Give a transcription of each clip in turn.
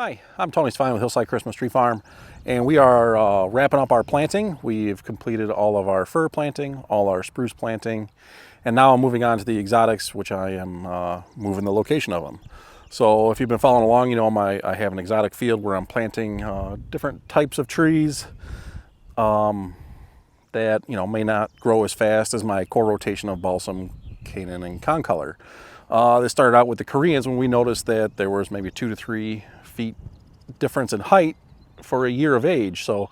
Hi, I'm Tony Svine with Hillside Christmas Tree Farm, and we are wrapping up our planting. We've completed all of our fir planting, all our spruce planting, and now I'm moving on to the exotics, which I am moving the location of them. So if you've been following along, you know I have an exotic field where I'm planting different types of trees that may not grow as fast as my core rotation of balsam, canaan, and concolor. This started out with the Koreans when we noticed that there was maybe 2 to 3 feet difference in height for a year of age. So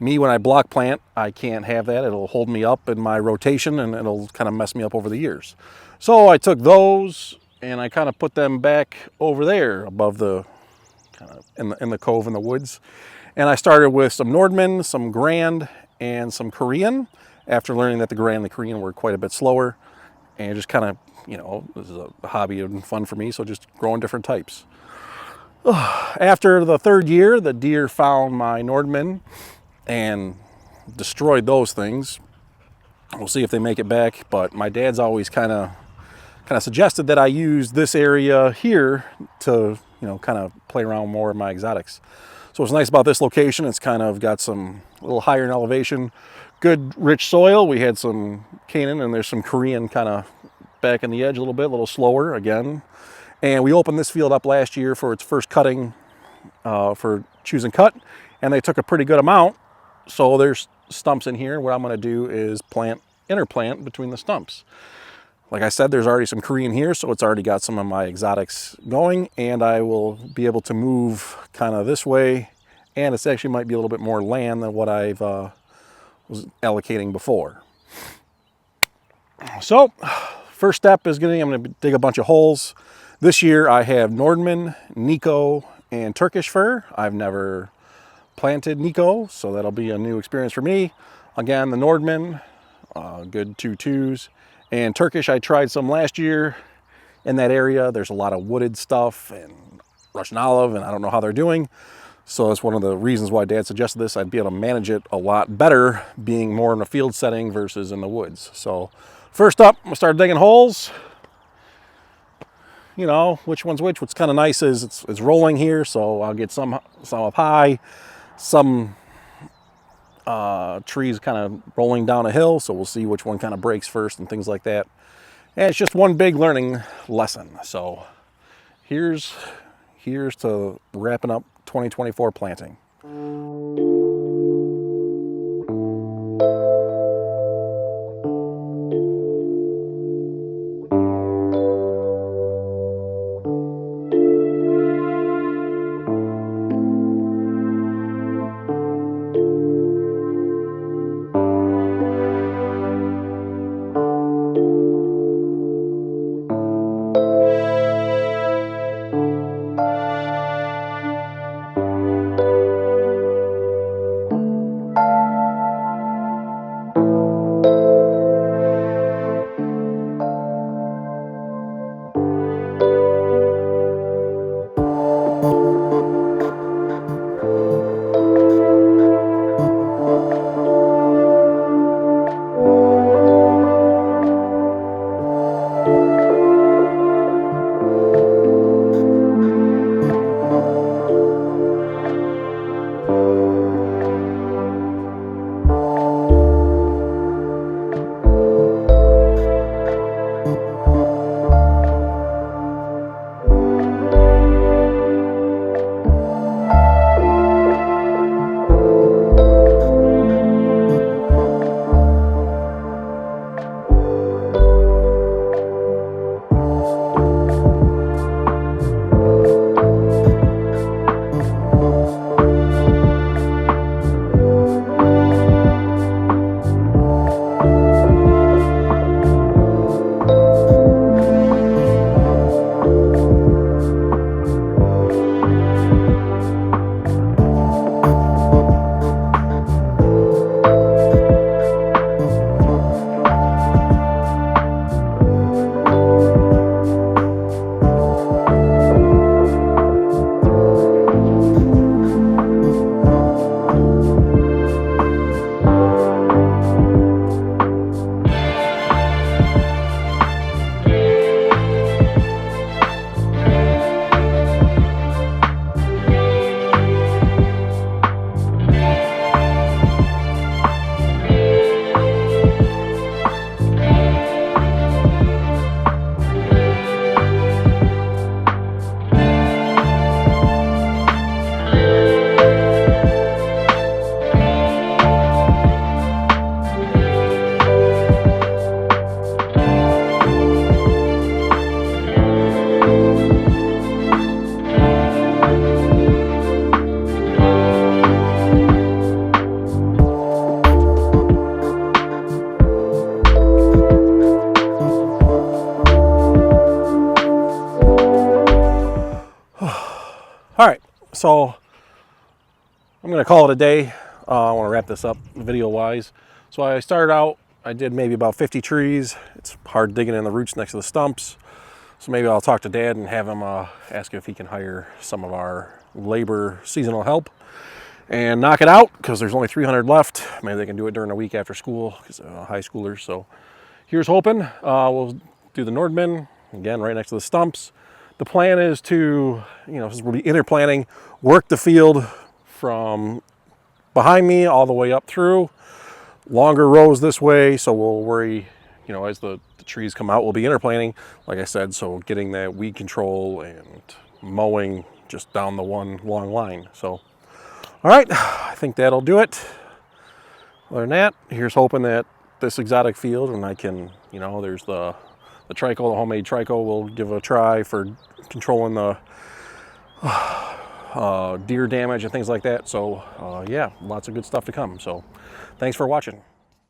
me, when I block plant, I can't have that. It'll hold me up in my rotation and it'll kind of mess me up over the years. So I took those and I kind of put them back over there above the kind of in the cove in the woods. And I started with some Nordmann, some Grand, and some Korean, after learning that the Grand and the Korean were quite a bit slower. And just kind of, this is a hobby and fun for me, so just growing different types. After the 3rd year, the deer found my Nordmann and destroyed those things. We'll see if they make it back, but my dad's always kind of suggested that I use this area here to, kind of play around more with my exotics. So what's nice about this location, it's kind of got some a little higher in elevation, good rich soil. We had some canaan and there's some Korean kind of back in the edge a little slower again. And we opened this field up last year for its first cutting for choose and cut, and they took a pretty good amount. So there's stumps in here. What I'm going to do is interplant between the stumps. Like I said, there's already some Korean here, so it's already got some of my exotics going, and I will be able to move kind of this way, and it's actually might be a little bit more land than what I've was allocating before. So first step is I'm going to dig a bunch of holes. This year I have Nordmann, Nikko, and Turkish Fir. I've never planted Nikko, so that'll be a new experience for me. Again, the Nordmann, good 2.2s. And Turkish, I tried some last year in that area. There's a lot of wooded stuff and Russian olive, and I don't know how they're doing. So that's one of the reasons why Dad suggested this. I'd be able to manage it a lot better being more in a field setting versus in the woods. So first up, I'm gonna start digging holes. Which one's which. What's kind of nice is it's rolling here, so I'll get some up high, some trees kind of rolling down a hill, so we'll see which one kind of breaks first and things like that. And it's just one big learning lesson. So here's to wrapping up 2024 planting. So I'm going to call it a day. I want to wrap this up video-wise. So I started out, I did maybe about 50 trees. It's hard digging in the roots next to the stumps. So maybe I'll talk to Dad and have him ask if he can hire some of our labor seasonal help and knock it out, because there's only 300 left. Maybe they can do it during the week after school, because high schoolers. So here's hoping. We'll do the Nordmann, again, right next to the stumps. The plan is to, since we'll be interplanting, work the field from behind me all the way up through. Longer rows this way, so we'll worry, as the trees come out, we'll be interplanting, like I said, so getting that weed control and mowing just down the one long line. So, all right, I think that'll do it. Other than that, here's hoping that this exotic field, and I can, there's the tricho, the homemade tricho, we'll give a try for controlling the deer damage and things like that. So yeah, lots of good stuff to come. So thanks for watching.